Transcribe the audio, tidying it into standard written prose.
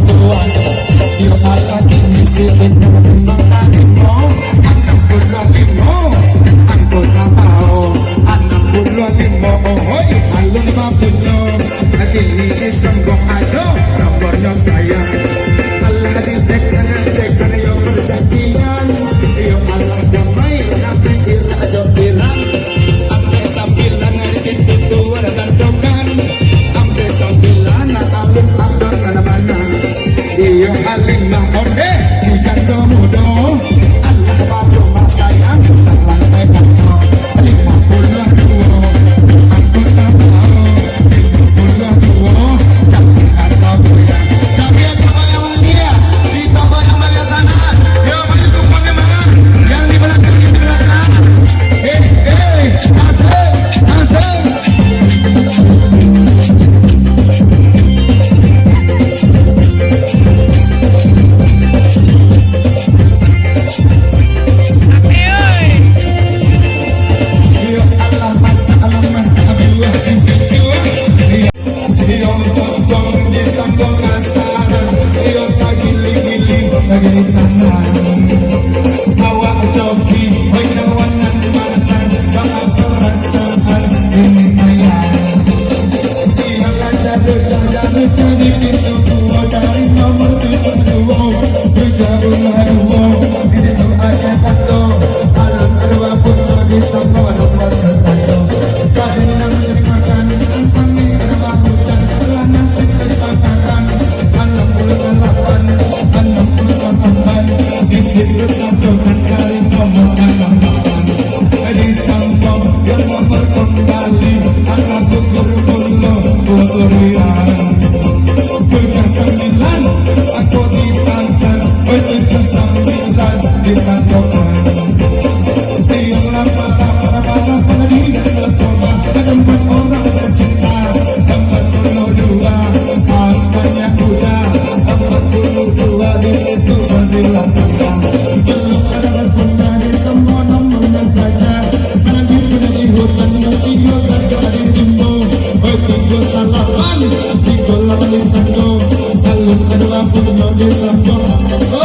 tuan yo ala kini silin mengalimo anak bulan limo angko namao anak bulan limo hoy alun mabuno kini isenggong ajo rambono sayang Allah ditekan yo perjanjian yo Allah damai nabi irajo biran ampe sambilan ngarisin pintu ada gantungan ampe sambilan alun adon mana-mana iyo halimah onde si jando mudo Allah baru masayang telan tekanco 52 aku tak tahu 52 cantik atau goyang Jabian sama yang mulia di toko yang mulia sana yo maju kumpulnya mah yang di belakang asik Salaman di kolam Nintendo, alun kedua pun mau disambung.